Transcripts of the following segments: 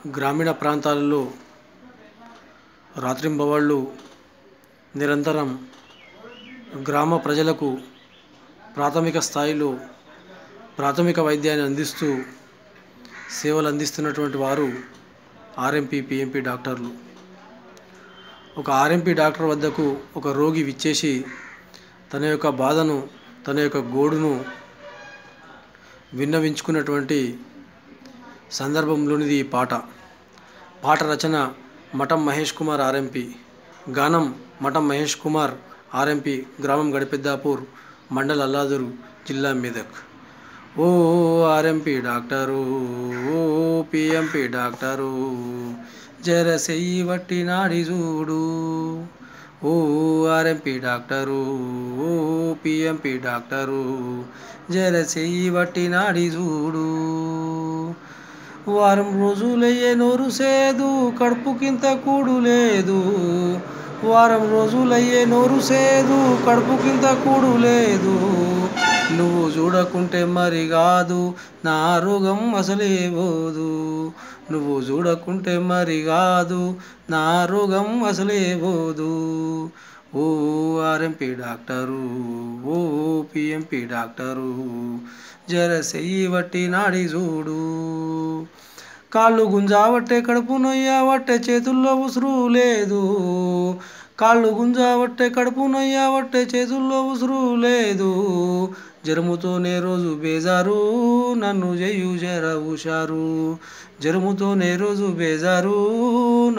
గ్రామీణ ప్రాంతాలలో రాత్రింబవళ్ళు నిరంతరం గ్రామ ప్రజలకు ప్రాథమిక స్థాయిలో ప్రాథమిక వైద్యాన్ని అందిస్తూ సేవలు అందిస్తున్నటువంటి వారు ఆర్ఎంపీ పిఎంపీ డాక్టర్లు. ఒక ఆర్ఎంపీ డాక్టర్ వద్దకు ఒక రోగి విచ్చేసి తన యొక్క బాధను, తన యొక్క గోడును విన్నవించుకున్నటువంటి సందర్భంలోనిది ఈ పాట. పాట రచన మఠం మహేష్ కుమార్ ఆర్ఎంపీ, గానం మఠం మహేష్ కుమార్ ఆర్ఎంపీ, గ్రామం గడిపెద్దాపూర్, మండల్ అల్లాదూరు, జిల్లా మెదక్. ఓ ఆర్ఎంపీ డాక్టరు, ఓ పిఎంపీ డాక్టరు, జర సెయ్యి వట్టి నాడి చూడు. ఓ ఆర్ఎంపీ డాక్టరు, ఓ పిఎంపీ డాక్టరు, జర సెయ్యి వట్టి నాడి చూడు. వారం రోజులయ్యే నోరు సేదు, కడుపుకింత కూడు లేదు. వారం రోజులయ్యే నోరు సేదు, కడుపుకింత కూడు లేదు. నువ్వు చూడకుంటే మరి కాదు, నా రోగం అసలే పోదు. నువ్వు చూడకుంటే మరి కాదు, నా రోగం అసలే పోదు. ఓ ఆర్ఎంపీ డాక్టరు, ఓ పిఎంపీ డాక్టరు, జర సెయ్యి వట్టి నాడి చూడు. కాళ్ళు గుంజావట్టే, కడుపు నొయ్యావట్టే, చేతుల్లో ఉసురు లేదు. కాళ్ళు గుంజావట్టే, కడుపు నొయ్యావట్టే, చేతుల్లో ఉసురు లేదు. జరముతోనే రోజు బేజారు, నన్ను చెయ్యు జర హుషారు. జరముతోనే రోజు బేజారు,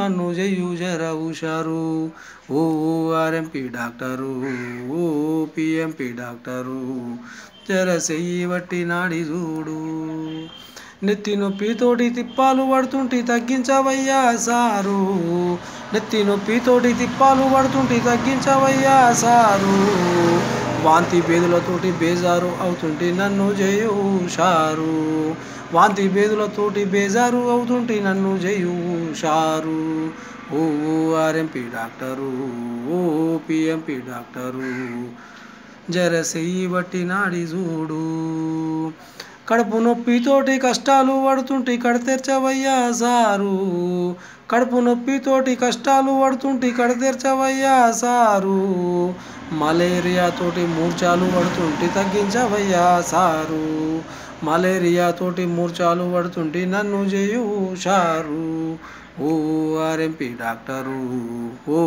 నన్ను చెయ్యు జర హుషారు. ఓ ఆర్ఎంపీ డాక్టరు, ఓ పిఎంపీ డాక్టరు, జర సెయ్యి వట్టి నాడి చూడు. నెత్తి నొప్పితోటి తిప్పాలు పడుతుంటే తగ్గించవయ్యా సారు. నెత్తి నొప్పితోటి తిప్పాలు పడుతుంటే తగ్గించవయ్యా సారు. వాంతి బేదులతోటి బేజారు అవుతుంటే నన్ను చేయు హుషారు. వాంతి బేదులతోటి బేజారు అవుతుంటే నన్ను చేయు హుషారు. ఓ ఆర్ఎంపీ డాక్టరు, ఓ పిఎంపీ డాక్టరు, జర సెయ్యి వట్టి నాడి చూడు. కడుపు నొప్పితోటి కష్టాలు పడుతుంటే కడతెర్చవయ్యా సారు. కడుపు నొప్పితోటి కష్టాలు పడుతుంటే కడతెర్చవయ్యా సారు. మలేరియాతోటి మూర్ఛాలు పడుతుంటే తగ్గించవయ్యా సారు. మలేరియాతోటి మూర్ఛాలు పడుతుంటే నన్ను చేయు హుషారు. ఓ ఆర్ఎంపీ డాక్టరు, ఓ